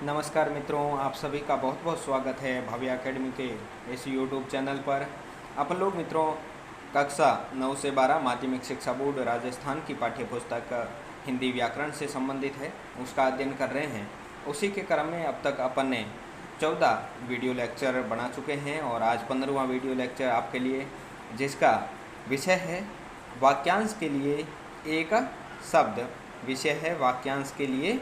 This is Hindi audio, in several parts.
नमस्कार मित्रों, आप सभी का बहुत बहुत स्वागत है भव्य एकेडमी के इस यूट्यूब चैनल पर। अपन लोग मित्रों कक्षा 9 से 12 माध्यमिक शिक्षा बोर्ड राजस्थान की पाठ्य पुस्तक हिंदी व्याकरण से संबंधित है, उसका अध्ययन कर रहे हैं। उसी के क्रम में अब तक अपन ने 14 वीडियो लेक्चर बना चुके हैं और आज 15वां वीडियो लेक्चर आपके लिए, जिसका विषय है वाक्यांश के लिए एक शब्द। विषय है वाक्यांश के लिए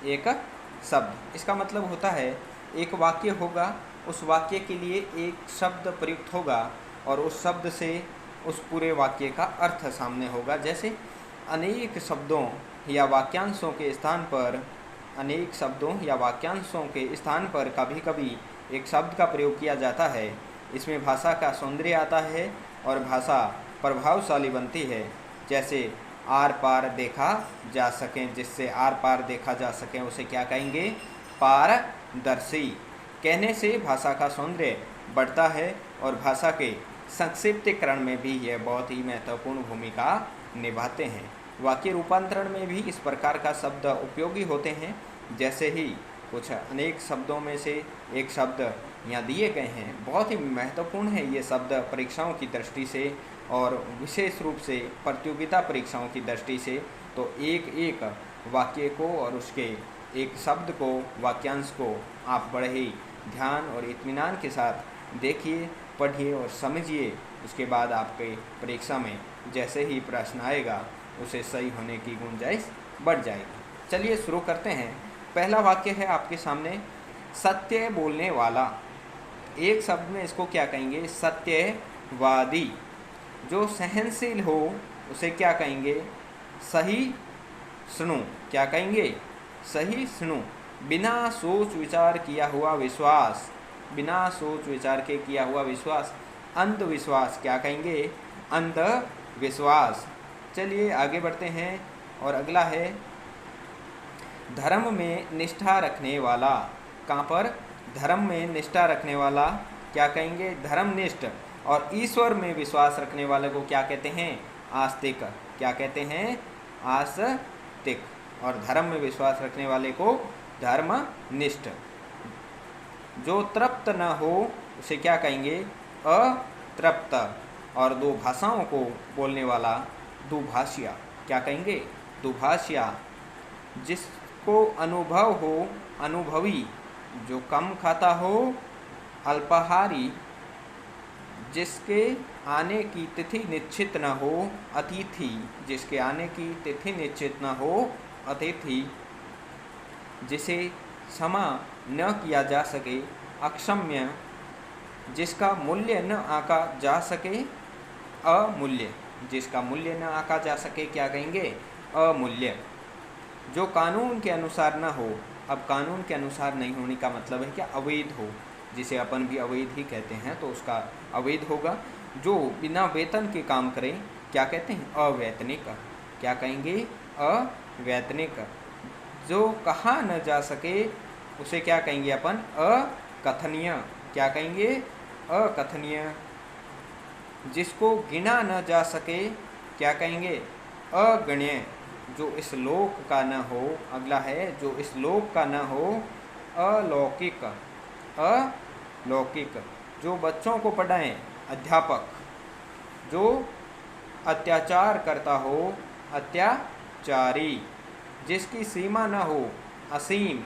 एक शब्द। इसका मतलब होता है एक वाक्य होगा, उस वाक्य के लिए एक शब्द प्रयुक्त होगा और उस शब्द से उस पूरे वाक्य का अर्थ सामने होगा। जैसे अनेक शब्दों या वाक्यांशों के स्थान पर कभी कभी एक शब्द का प्रयोग किया जाता है। इसमें भाषा का सौंदर्य आता है और भाषा प्रभावशाली बनती है। जैसे आर पार देखा जा सके, जिससे आर पार देखा जा सके उसे क्या कहेंगे? पारदर्शी। कहने से भाषा का सौंदर्य बढ़ता है और भाषा के संक्षिप्तीकरण में भी यह बहुत ही महत्वपूर्ण भूमिका निभाते हैं। वाक्य रूपांतरण में भी इस प्रकार का शब्द उपयोगी होते हैं। जैसे ही कुछ अनेक शब्दों में से एक शब्द यहाँ दिए गए हैं, बहुत ही महत्वपूर्ण है ये शब्द परीक्षाओं की दृष्टि से और विशेष रूप से प्रतियोगिता परीक्षाओं की दृष्टि से। तो एक एक वाक्य को और उसके एक शब्द को, वाक्यांश को आप बड़े ही ध्यान और इत्मीनान के साथ देखिए, पढ़िए और समझिए। उसके बाद आपके परीक्षा में जैसे ही प्रश्न आएगा उसे सही होने की गुंजाइश बढ़ जाएगी। चलिए शुरू करते हैं। पहला वाक्य है आपके सामने, सत्य बोलने वाला। एक शब्द में इसको क्या कहेंगे? सत्यवादी। जो सहनशील हो उसे क्या कहेंगे? सहिष्णु। क्या कहेंगे? सहिष्णु। बिना सोच विचार किया हुआ विश्वास। बिना सोच विचार के किया हुआ विश्वास। अंधविश्वास। क्या कहेंगे? अंधविश्वास। चलिए आगे बढ़ते हैं और अगला है धर्म में निष्ठा रखने वाला। कहाँ पर? धर्म में निष्ठा रखने वाला क्या कहेंगे? धर्मनिष्ठ। और ईश्वर में विश्वास रखने वाले को क्या कहते हैं? आस्तिक। क्या कहते हैं? आस्तिक। और धर्म में विश्वास रखने वाले को धर्मनिष्ठ। जो तृप्त न हो उसे क्या कहेंगे? अतृप्त। और दो भाषाओं को बोलने वाला दुभाषिया। क्या कहेंगे? दुभाषिया। जिसको अनुभव हो, अनुभवी। जो कम खाता हो, अल्पाहारी। जिसके आने की तिथि निश्चित न हो, अतिथि। जिसके आने की तिथि निश्चित न हो, अतिथि। जिसे क्षमा न किया जा सके, अक्षम्य। जिसका मूल्य न आंका जा सके, अमूल्य। जिसका मूल्य न आंका जा सके क्या कहेंगे? अमूल्य। जो कानून के अनुसार न हो। अब कानून के अनुसार नहीं होने का मतलब है क्या? अवैध हो, जिसे अपन भी अवैध ही कहते हैं, तो उसका अवैध होगा। जो बिना वेतन के काम करें क्या कहते हैं? अवैतनिक। क्या कहेंगे? अवैतनिक। जो कहा न जा सके उसे क्या कहेंगे अपन? अकथनीय। क्या कहेंगे? अकथनीय। जिसको गिना न जा सके क्या कहेंगे? अगण्य। जो इस लोक का न हो, अगला है जो इस लोक का न हो, अलौकिक। अलौकिक। जो बच्चों को पढ़ाएं, अध्यापक। जो अत्याचार करता हो, अत्याचारी। जिसकी सीमा न हो, असीम।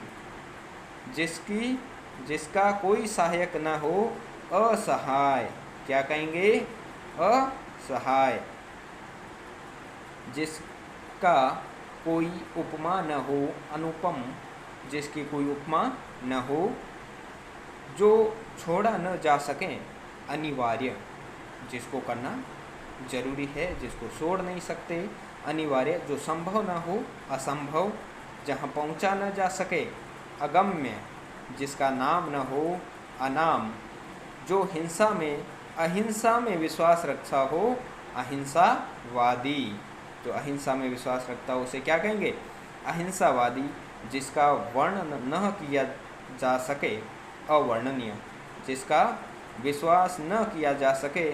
जिसका कोई सहायक न हो, असहाय। क्या कहेंगे? असहाय। जिसका कोई उपमा न हो, अनुपम। जिसकी कोई उपमा न हो। जो छोड़ा न जा सके, अनिवार्य। जिसको करना जरूरी है, जिसको छोड़ नहीं सकते, अनिवार्य। जो संभव न हो, असंभव। जहाँ पहुँचा न जा सके, अगम्य। जिसका नाम न हो, अनाम। जो अहिंसा में विश्वास रखता हो, अहिंसावादी। जो अहिंसा में विश्वास रखता हो उसे क्या कहेंगे? अहिंसावादी। जिसका वर्णन न किया जा सके, अवर्णनीय। जिसका विश्वास न किया जा सके,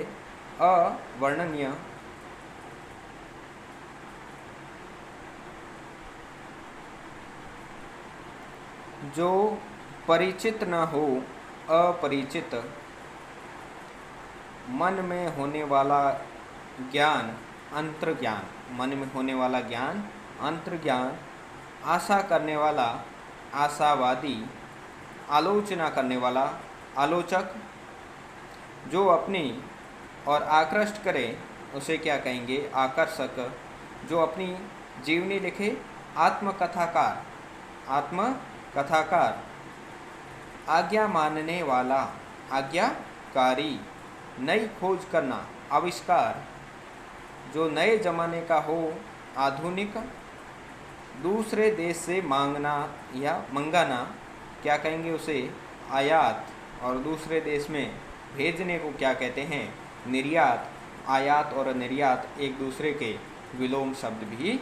अवर्णनीय। जो परिचित न हो, अपरिचित, मन में होने वाला ज्ञान अंतर्ज्ञान, मन में होने वाला ज्ञान अंतर्ज्ञान, आशा करने वाला आशावादी, आलोचना करने वाला आलोचक, जो अपनी और आकृष्ट करे उसे क्या कहेंगे, आकर्षक, जो अपनी जीवनी लिखे आत्मकथाकार, आत्मकथाकार, आज्ञा मानने वाला आज्ञाकारी, नई खोज करना आविष्कार, जो नए जमाने का हो आधुनिक, दूसरे देश से मांगना या मंगाना क्या कहेंगे उसे आयात, और दूसरे देश में भेजने को क्या कहते हैं, निर्यात। आयात और निर्यात एक दूसरे के विलोम शब्द भी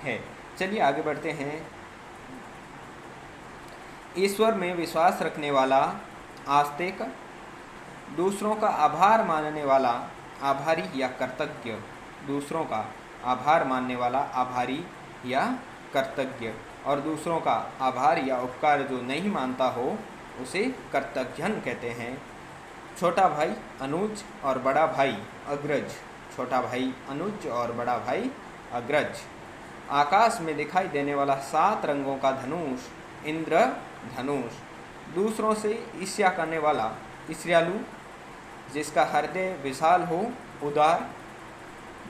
है। चलिए आगे बढ़ते हैं। ईश्वर में विश्वास रखने वाला आस्तिक, दूसरों का आभार मानने वाला आभारी या कृतज्ञ, दूसरों का आभार मानने वाला आभारी या कृतज्ञ, और दूसरों का आभार या उपकार जो नहीं मानता हो उसे कृतज्ञन कहते हैं। छोटा भाई अनुज और बड़ा भाई अग्रज, छोटा भाई अनुज और बड़ा भाई अग्रज। आकाश में दिखाई देने वाला 7 रंगों का धनुष इंद्र धनुष, दूसरों से ईर्ष्या करने वाला ईर्ष्यालु, जिसका हृदय विशाल हो उदार,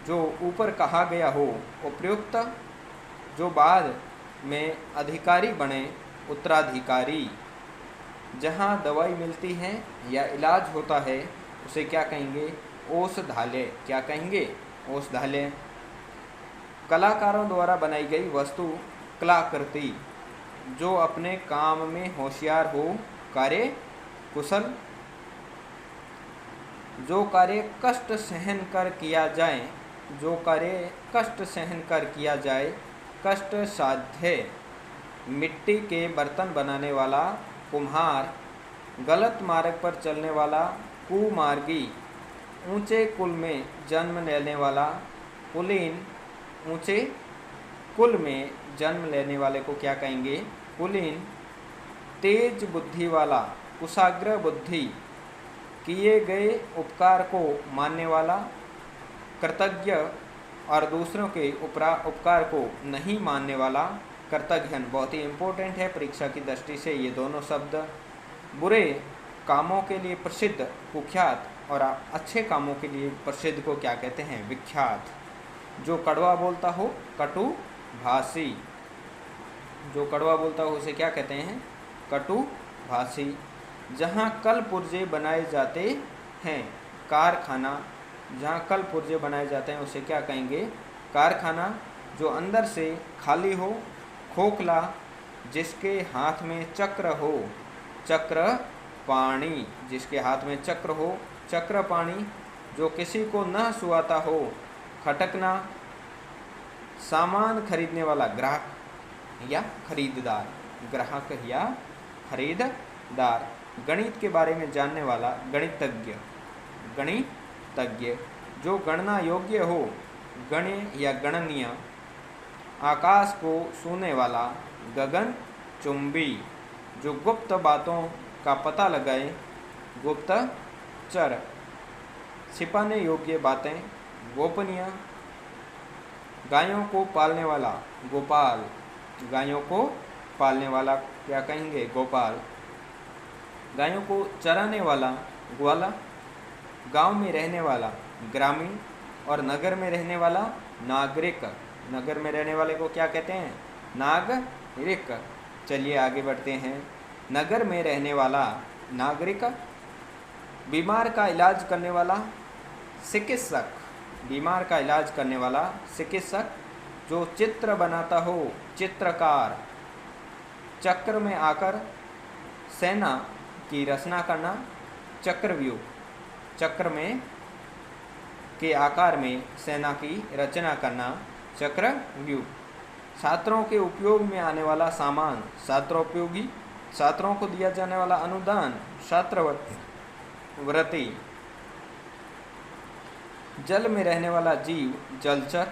जो ऊपर कहा गया हो उपयुक्त, जो बाद में अधिकारी बने उत्तराधिकारी। जहाँ दवाई मिलती है या इलाज होता है उसे क्या कहेंगे, औषधालय, क्या कहेंगे, औषधालय। कलाकारों द्वारा बनाई गई वस्तु कलाकृति, जो अपने काम में होशियार हो कार्य कुशल, जो कार्य कष्ट सहन कर किया जाए, जो कार्य कष्ट सहन कर किया जाए कष्ट साध्य। मिट्टी के बर्तन बनाने वाला कुम्हार, गलत मार्ग पर चलने वाला कुमार्गी, ऊंचे कुल में जन्म लेने वाला कुलीन, ऊंचे कुल में जन्म लेने वाले को क्या कहेंगे, कुलीन। तेज बुद्धि वाला कुशाग्र बुद्धि, किए गए उपकार को मानने वाला कृतज्ञ, और दूसरों के उपकार को नहीं मानने वाला कृतज्ञन। बहुत ही इम्पोर्टेंट है परीक्षा की दृष्टि से ये दोनों शब्द। बुरे कामों के लिए प्रसिद्ध कुख्यात, और अच्छे कामों के लिए प्रसिद्ध को क्या कहते हैं, विख्यात। जो कड़वा बोलता हो कटु भाषी, जो कड़वा बोलता हो उसे क्या कहते हैं, कटु भाषी। जहाँ कल पुर्जे बनाए जाते हैं कारखाना, जहाँ कल पुर्जे बनाए जाते हैं उसे क्या कहेंगे, कारखाना। जो अंदर से खाली हो खोखला, जिसके हाथ में चक्र हो चक्र पाणी, जिसके हाथ में चक्र हो चक्र पाणी। जो किसी को न सुहाता हो खटकना। सामान खरीदने वाला ग्राहक या खरीददार, ग्राहक या खरीददार। गणित के बारे में जानने वाला गणितज्ञ, गणितज्ञ। जो गणना योग्य हो गण्य या गणनीय। आकाश को छूने वाला गगन चुंबी। जो गुप्त बातों का पता लगाए गुप्तचर। छिपाने योग्य बातें गोपनीय। गायों को पालने वाला गोपाल, गायों को पालने वाला क्या कहेंगे, गोपाल। गायों को चराने वाला ग्वाला। गांव में रहने वाला ग्रामीण, और नगर में रहने वाला नागरिक। नगर में रहने वाले को क्या कहते हैं, नागरिक। चलिए आगे बढ़ते हैं। नगर में रहने वाला नागरिक। बीमार का इलाज करने वाला चिकित्सक, बीमार का इलाज करने वाला चिकित्सक। जो चित्र बनाता हो चित्रकार। चक्र में आकर सेना की रचना करना चक्रव्यूह। चक्र में के आकार में सेना की रचना करना चक्रव्यूह। छात्रों के उपयोग में आने वाला सामान छात्रोपयोगी। छात्रों को दिया जाने वाला अनुदान छात्रवृत्ति। जल में रहने वाला जीव जलचर,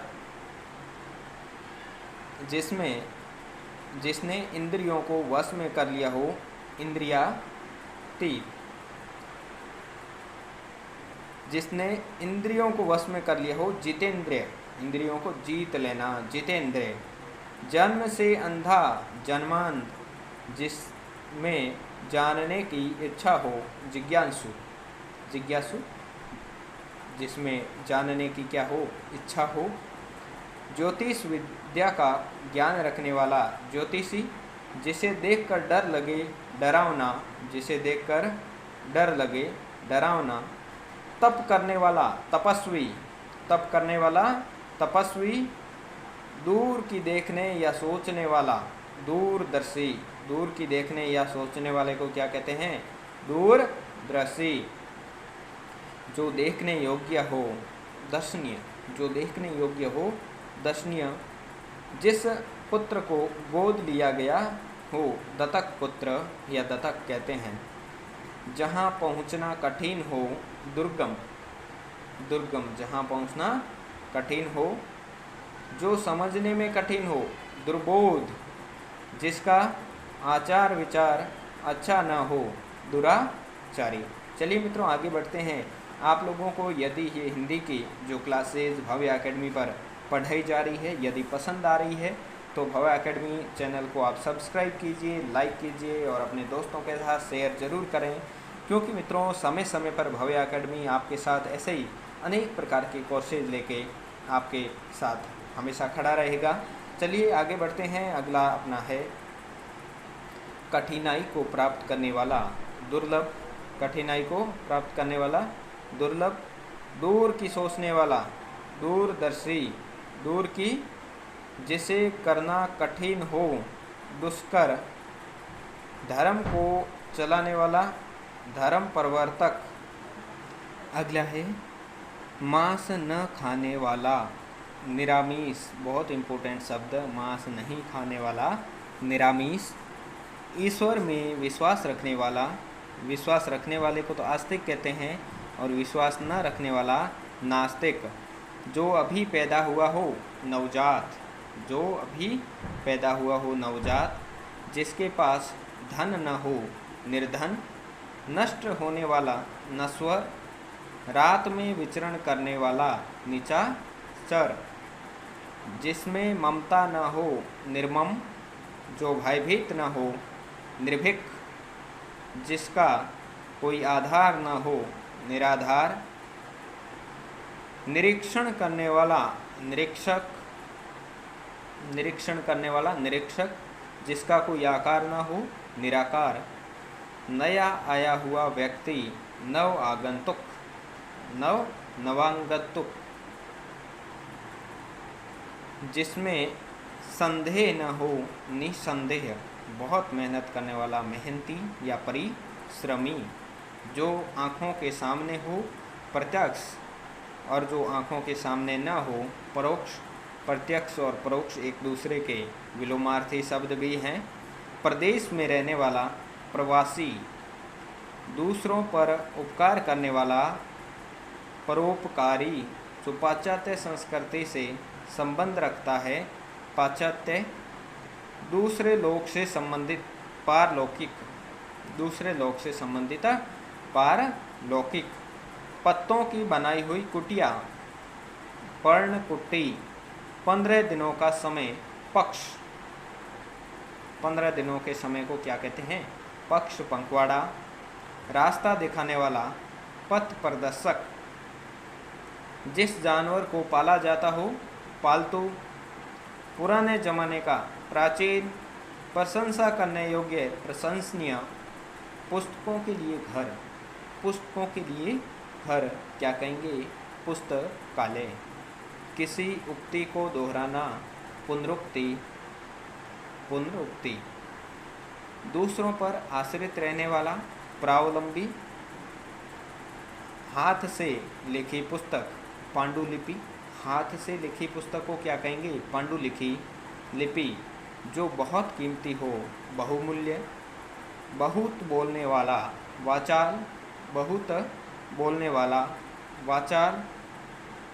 जिसमें जिसने इंद्रियों को वश में कर लिया हो, इंद्रियातीत। जिसने इंद्रियों को वश में कर लिया हो, जितेंद्रिय, इंद्रियों को जीत लेना, जितेंद्रिय। जन्म से अंधा, जन्मांध, जिसमें जानने की इच्छा हो, जिज्ञासु, जिज्ञासु, जिसमें जानने की क्या हो, इच्छा हो। ज्योतिष विद्या का ज्ञान रखने वाला, ज्योतिषी। जिसे देखकर डर लगे, डरावना, जिसे देखकर डर लगे, डरावना। तप करने वाला, तपस्वी, तप करने वाला, तपस्वी। दूर की देखने या सोचने वाला, दूरदर्शी, दूर की देखने या सोचने वाले को क्या कहते हैं, दूरदर्शी। जो देखने योग्य हो, दर्शनीय, जो देखने योग्य हो, दर्शनीय। जिस पुत्र को गोद लिया गया हो, दत्तक पुत्र या दत्तक कहते हैं। जहाँ पहुँचना कठिन हो, दुर्गम, दुर्गम, जहाँ पहुँचना कठिन हो। जो समझने में कठिन हो, दुर्बोध। जिसका आचार विचार अच्छा न हो, दुराचारी। चलिए मित्रों, आगे बढ़ते हैं। आप लोगों को यदि ये हिंदी की जो क्लासेज भव्य एकेडमी पर पढ़ाई जा रही है, यदि पसंद आ रही है तो भव्य एकेडमी चैनल को आप सब्सक्राइब कीजिए, लाइक कीजिए और अपने दोस्तों के साथ शेयर ज़रूर करें, क्योंकि मित्रों समय समय पर भव्य एकेडमी आपके साथ ऐसे ही अनेक प्रकार के कोर्सेज लेके आपके साथ हमेशा खड़ा रहेगा। चलिए आगे बढ़ते हैं। अगला अपना है कठिनाई को प्राप्त करने वाला, दुर्लभ। कठिनाई को प्राप्त करने वाला, दुर्लभ। दूर की सोचने वाला, दूरदर्शी, दूर की। जिसे करना कठिन हो, दुष्कर। धर्म को चलाने वाला, धर्म प्रवर्तक। अगला है मांस न खाने वाला, निरामीष। बहुत इम्पोर्टेंट शब्द, मांस नहीं खाने वाला, निरामीष। ईश्वर में विश्वास रखने वाला, विश्वास रखने वाले को तो आस्तिक कहते हैं, और विश्वास न रखने वाला नास्तिक। जो अभी पैदा हुआ हो, नवजात, जो अभी पैदा हुआ हो, नवजात। जिसके पास धन न हो, निर्धन। नष्ट होने वाला, नश्वर। रात में विचरण करने वाला, निशाचर। जिसमें ममता न हो, निर्मम। जो भयभीत न हो, निर्भीक। जिसका कोई आधार न हो, निराधार। निरीक्षण करने वाला, निरीक्षक, निरीक्षण करने वाला, निरीक्षक। जिसका कोई आकार न हो, निराकार। नया आया हुआ व्यक्ति, नव आगंतुक, नव नवागंतुक। जिसमें संदेह न हो, निसंदेह। बहुत मेहनत करने वाला, मेहनती या परिश्रमी। जो आँखों के सामने हो, प्रत्यक्ष, और जो आँखों के सामने न हो, परोक्ष। प्रत्यक्ष और परोक्ष एक दूसरे के विलोमार्थी शब्द भी हैं। प्रदेश में रहने वाला, प्रवासी। दूसरों पर उपकार करने वाला, परोपकारी। जो पाश्चात्य संस्कृति से संबंध रखता है, पाश्चात्य। दूसरे लोक से संबंधित, पारलौकिक, दूसरे लोक से संबंधित, पारलौकिक। पत्तों की बनाई हुई कुटिया, पर्णकुटी। 15 दिनों का समय, पक्ष। 15 दिनों के समय को क्या कहते हैं, पक्ष, पंखवाड़ा। रास्ता दिखाने वाला, पथ प्रदर्शक। जिस जानवर को पाला जाता हो, पालतू। पुराने जमाने का, प्राचीन। प्रशंसा करने योग्य, प्रशंसनीय। पुस्तकों के लिए घर, पुस्तकों के लिए घर क्या कहेंगे, पुस्तकालय। किसी उक्ति को दोहराना, पुनरुक्ति, पुनरुक्ति। दूसरों पर आश्रित रहने वाला, प्रावलंबी। हाथ से लिखी पुस्तक, पांडुलिपि। हाथ से लिखी पुस्तक को क्या कहेंगे, पांडुलिखी, लिपि। जो बहुत कीमती हो, बहुमूल्य। बहुत बोलने वाला, वाचाल। बहुत बोलने वाला, वाचाल।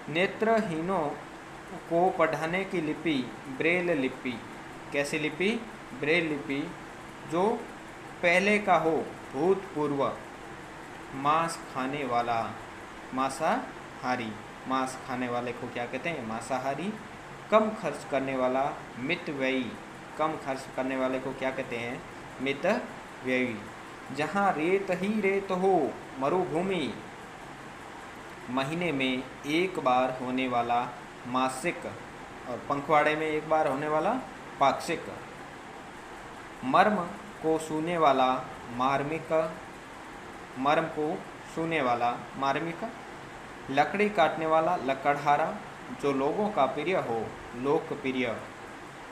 नेत्रहीनों को पढ़ाने की लिपि, ब्रेल लिपि। कैसी लिपि, ब्रेल लिपि जो पहले का हो, भूतपूर्व। मांस खाने वाला, मांसाहारी। मांस खाने वाले को क्या कहते हैं? मांसाहारी। कम खर्च करने वाला, मितव्ययी। कम खर्च करने वाले को क्या कहते हैं? मितव्ययी। जहाँ रेत ही रेत हो, मरुभूमि। महीने में एक बार होने वाला, मासिक। और पंखवाड़े में एक बार होने वाला, पाक्षिक। मर्म को छूने वाला, मार्मिक। मर्म को छूने वाला, मार्मिक। लकड़ी काटने वाला, लकड़हारा। जो लोगों का प्रिय हो, लोकप्रिय।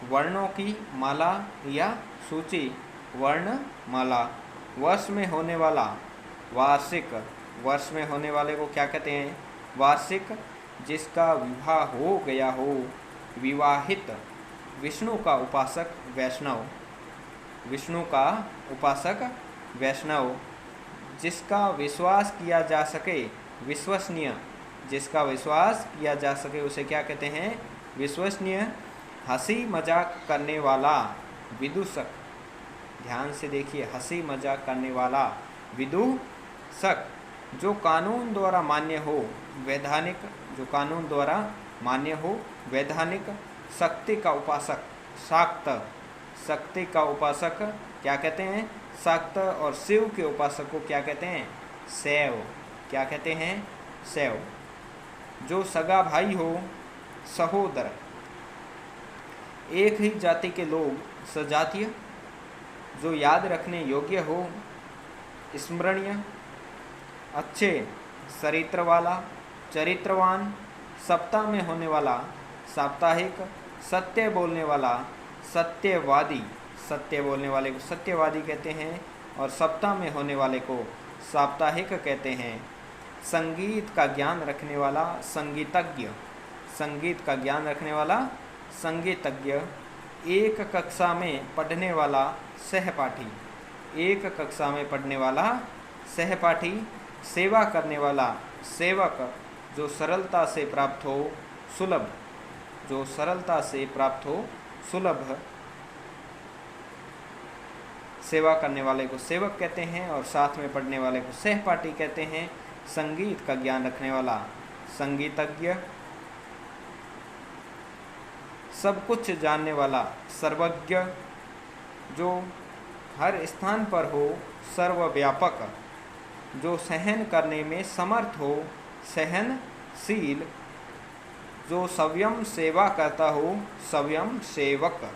वर्णों की माला या सूची, वर्णमाला। वर्ष में होने वाला, वार्षिक। वर्ष में होने वाले को क्या कहते हैं? वार्षिक। जिसका विवाह हो गया हो, विवाहित। विष्णु का उपासक, वैष्णव। विष्णु का उपासक, वैष्णव। जिसका विश्वास किया जा सके, विश्वसनीय। जिसका विश्वास किया जा सके उसे क्या कहते हैं? विश्वसनीय। हंसी मजाक करने वाला, विदूषक। ध्यान से देखिए, हंसी मजाक करने वाला, विदूषक। जो कानून द्वारा मान्य हो, वैधानिक। जो कानून द्वारा मान्य हो, वैधानिक। शक्ति का उपासक, शाक्त। शक्ति का उपासक क्या कहते हैं? शाक्त। और शिव के उपासक को क्या कहते हैं? शैव। क्या कहते हैं? शैव। जो सगा भाई हो, सहोदर। एक ही जाति के लोग, सजातीय। जो याद रखने योग्य हो, स्मरणीय। अच्छे चरित्र वाला, चरित्रवान। सप्ताह में होने वाला, साप्ताहिक। सत्य बोलने वाला, सत्यवादी। सत्य बोलने वाले को सत्यवादी कहते हैं। और सप्ताह में होने वाले को साप्ताहिक कहते हैं। संगीत का ज्ञान रखने वाला, संगीतज्ञ। संगीत का ज्ञान रखने वाला, संगीतज्ञ। एक कक्षा में पढ़ने वाला, सहपाठी। एक कक्षा में पढ़ने वाला, सहपाठी। सेवा करने वाला, सेवक। जो सरलता से प्राप्त हो, सुलभ। जो सरलता से प्राप्त हो, सुलभ। सेवा करने वाले को सेवक कहते हैं और साथ में पढ़ने वाले को सहपाठी कहते हैं। संगीत का ज्ञान रखने वाला, संगीतज्ञ। सब कुछ जानने वाला, सर्वज्ञ। जो हर स्थान पर हो, सर्वव्यापक। जो सहन करने में समर्थ हो, सहनशील। जो संयम सेवा करता हो, संयम सेवक।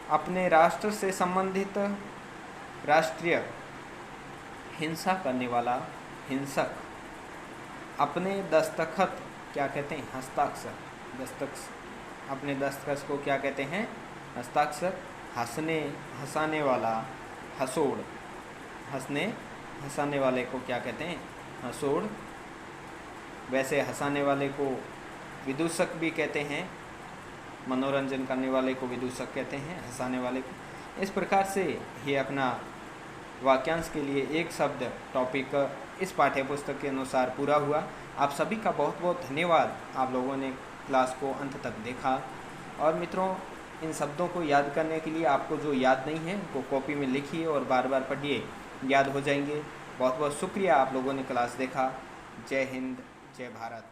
अपने राष्ट्र से संबंधित, राष्ट्रीय। हिंसा करने वाला, हिंसक। अपने दस्तखत क्या कहते हैं? हस्ताक्षर। दस्तखत। अपने दस्तखत को क्या कहते हैं? हस्ताक्षर। हंसने हंसाने वाला, हंसोड़। हंसने हंसाने वाले को क्या कहते हैं? हंसोड़। वैसे हंसाने वाले को विदूषक भी कहते हैं। मनोरंजन करने वाले को विदूषक कहते हैं, हंसाने वाले को। इस प्रकार से ये अपना वाक्यांश के लिए एक शब्द टॉपिक इस पाठ्य पुस्तक के अनुसार पूरा हुआ। आप सभी का बहुत बहुत धन्यवाद, आप लोगों ने क्लास को अंत तक देखा। और मित्रों, इन शब्दों को याद करने के लिए आपको जो याद नहीं है वो कॉपी में लिखिए और बार बार पढ़िए, याद हो जाएंगे। बहुत बहुत शुक्रिया, आप लोगों ने क्लास देखा। जय हिंद, जय भारत।